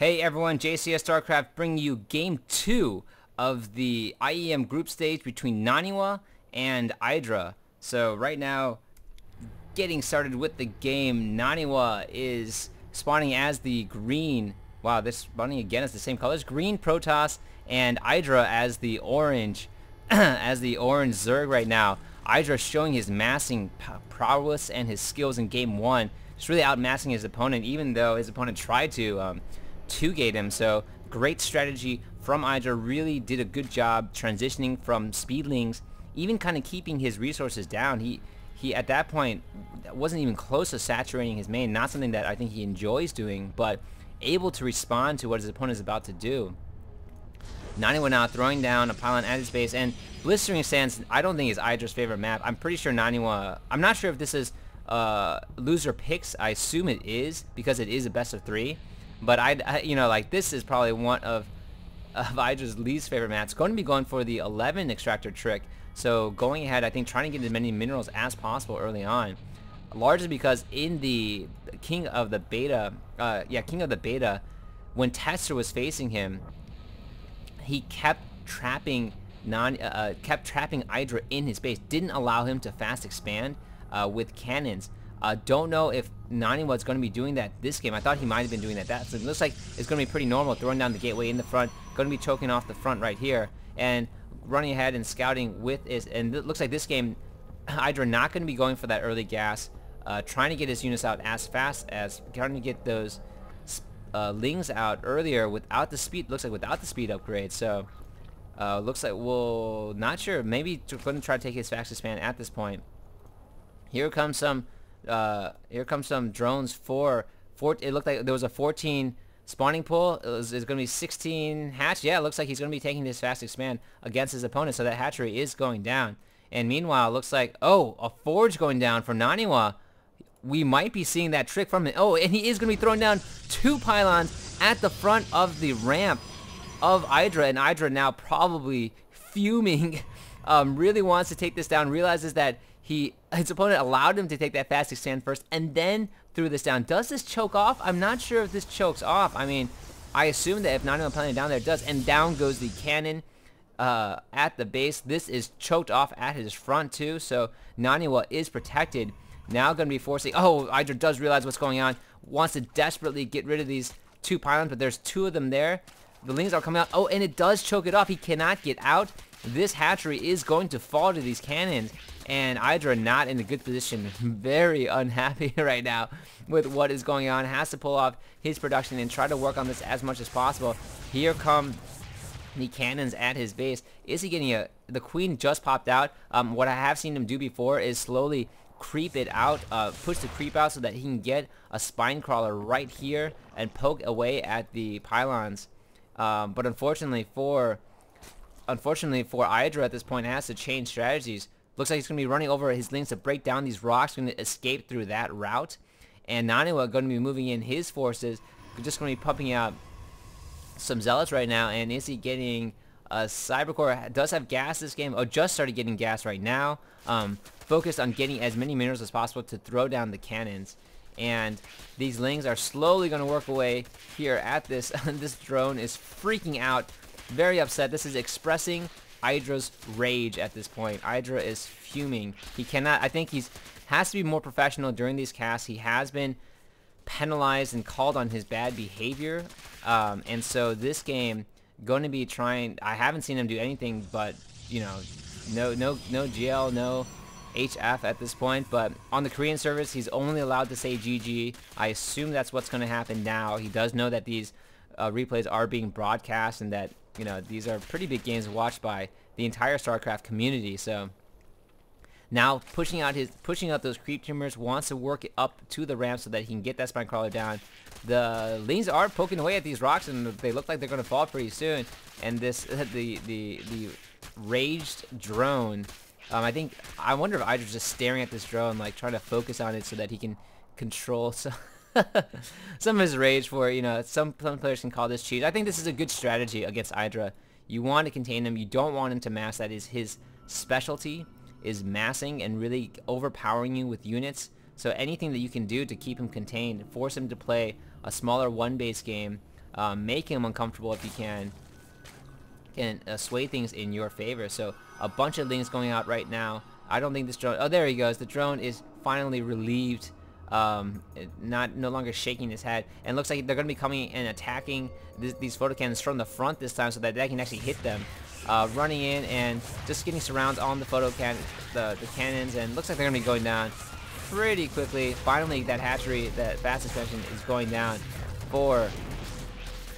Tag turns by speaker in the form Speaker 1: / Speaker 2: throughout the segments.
Speaker 1: Hey everyone, JCS StarCraft bringing you Game 2 of the IEM group stage between Naniwa and Idra. So right now, getting started with the game, Naniwa is spawning as the green. Wow, this spawning again is the same colors. Green Protoss and Idra as the orange, as the orange Zerg right now. Idra showing his massing prowess and his skills in Game 1. Just really outmassing his opponent, even though his opponent tried to two-gate him. So great strategy from Idra. Really did a good job transitioning from speedlings, even kind of keeping his resources down. He at that point wasn't even close to saturating his main. Not something that I think he enjoys doing, but able to respond to what his opponent is about to do. Naniwa now throwing down a pylon at his base, and Blistering Sands I don't think is Idra's favorite map. I'm pretty sure Naniwa, I'm not sure if this is loser picks. I assume it is, because it is a best of 3. But this is probably one of Idra's least favorite maps. Going to be going for the 11 extractor trick. So going ahead, I think trying to get as many minerals as possible early on. Largely because in the King of the Beta, when Tester was facing him, he kept trapping Idra in his base. Didn't allow him to fast expand with cannons. Don't know if Naniwa's going to be doing that this game. I thought he might have been doing that. So it looks like it's going to be pretty normal, throwing down the gateway in the front, going to be choking off the front right here, and running ahead and scouting with his, and it looks like this game, Idra not going to be going for that early gas, trying to get his units out as fast as, trying to get those lings out earlier without the speed, looks like without the speed upgrade. So looks like, well, not sure, maybe going to try to take his fastest span at this point. Here comes some drones for it looked like there was a 14 spawning pool. It's going to be 16 hatch. Yeah, it looks like he's going to be taking his fast expand against his opponent, so that hatchery is going down. And meanwhile, it looks like, oh, a forge going down for Naniwa. We might be seeing that trick from him. Oh, and he is going to be throwing down 2 pylons at the front of the ramp of Idra, and Idra now probably fuming. Really wants to take this down, realizes that his opponent allowed him to take that fast expand first and then threw this down. Does this choke off? I'm not sure if this chokes off. I mean, I assume that if Naniwa planted down there, it does. And down goes the cannon at the base. This is choked off at his front too, so Naniwa is protected. Now going to be forcing, oh, Idra does realize what's going on, wants to desperately get rid of these 2 pylons, but there's 2 of them there. The lings are coming out. Oh, and it does choke it off. He cannot get out. This hatchery is going to fall to these cannons, and Idra not in a good position. Very unhappy right now with what is going on. Has to pull off his production and try to work on this as much as possible. Here come the cannons at his base. Is he getting the queen just popped out? What I have seen him do before is slowly creep it out, push the creep out so that he can get a spine crawler right here and poke away at the pylons. But unfortunately for Idra at this point, has to change strategies. Looks like he's going to be running over his links to break down these rocks, going to escape through that route. And Naniwa going to be moving in his forces, just going to be pumping out some zealots right now. And is he getting a Cybercore? Does have gas this game. Oh, just started getting gas right now. Focused on getting as many minerals as possible to throw down the cannons. And these lings are slowly going to work away here at this. This drone is freaking out. Very upset. This is expressing Idra's rage at this point. Idra is fuming. He cannot, I think has to be more professional during these casts. He has been penalized and called on his bad behavior. And so this game going to be trying, I haven't seen him do anything but, you know, no GL, no HF at this point, but on the Korean servers he's only allowed to say GG. I assume that's what's going to happen now. He does know that these replays are being broadcast and that, you know, these are pretty big games watched by the entire StarCraft community. So now pushing out those creep tumors, wants to work it up to the ramp so that he can get that spine crawler down. The lings are poking away at these rocks and they look like they're going to fall pretty soon. And this the raged drone, I wonder if Idra's just staring at this drone, like trying to focus on it so that he can control some of his rage. For, you know, some players can call this cheat. I think this is a good strategy against Idra. You want to contain him. You don't want him to mass. That is his specialty, is massing and really overpowering you with units. So anything that you can do to keep him contained, force him to play a smaller one base game, make him uncomfortable if you can sway things in your favor. So a bunch of links going out right now. I don't think this drone, oh there he goes, the drone is finally relieved, no longer shaking his head, and looks like they're going to be coming and attacking these photo cannons from the front this time so that they can actually hit them. Running in and just getting surrounds on the the cannons, and looks like they're going to be going down pretty quickly. Finally that hatchery, that fast suspension is going down for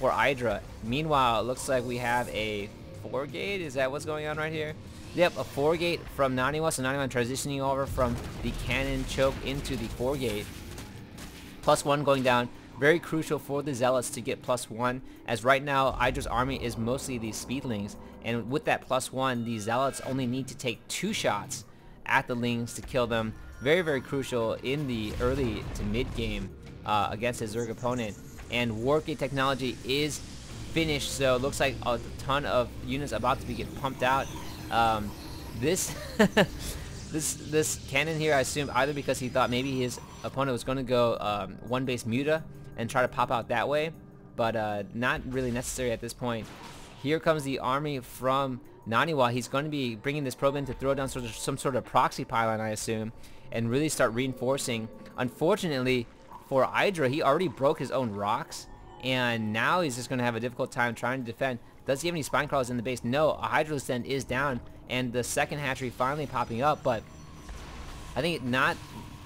Speaker 1: Idra. Meanwhile, it looks like we have a 4-gate. Is that what's going on right here? Yep, a 4-gate from Naniwa. So Naniwa transitioning over from the cannon choke into the 4-gate. +1 going down. Very crucial for the Zealots to get +1, as right now Idra's army is mostly these speedlings, and with that +1, the Zealots only need to take 2 shots at the lings to kill them. Very, very crucial in the early to mid game against his Zerg opponent. And Warp Gate technology is finished, so it looks like a ton of units about to be getting pumped out. This cannon here, I assume either because he thought maybe his opponent was going to go one base Muta and try to pop out that way, but not really necessary at this point. Here comes the army from Naniwa. He's going to be bringing this probe in to throw down some sort of proxy pylon, I assume, and really start reinforcing. Unfortunately for Idra, he already broke his own rocks, and now he's just going to have a difficult time trying to defend. Does he have any spine crawlers in the base? No, a Hydro Stand is down, and the second hatchery finally popping up, but I think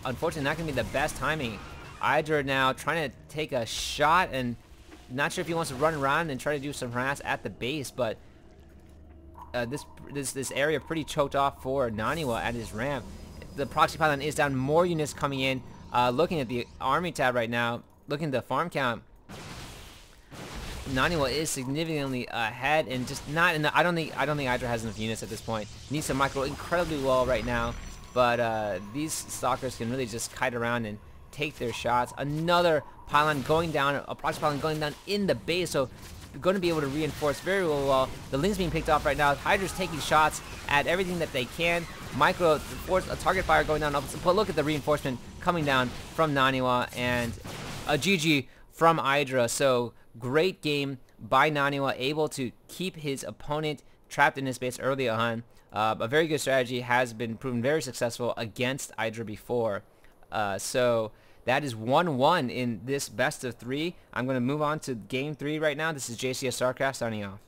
Speaker 1: unfortunately not going to be the best timing. Idra now trying to take a shot, and not sure if he wants to run around and try to do some harass at the base, but this area pretty choked off for Naniwa at his ramp. The proxy pylon is down, more units coming in. Looking at the army tab right now, looking at the farm count, Naniwa is significantly ahead, and just not in the, I don't think Idra has enough units at this point. Needs to micro incredibly well right now, but these stalkers can really just kite around and take their shots. Another pylon going down, a proxy pylon going down in the base, so they're going to be able to reinforce very well. The Lings being picked off right now. Hydra's taking shots at everything that they can. Micro, a target fire going down. But look at the reinforcement coming down from Naniwa, and a GG from Idra. So great game by Naniwa, able to keep his opponent trapped in his base early on. A very good strategy, has been proven very successful against Idra before. So that is 1-1 in this best of 3. I'm going to move on to game 3 right now. This is JCS StarCraft signing off.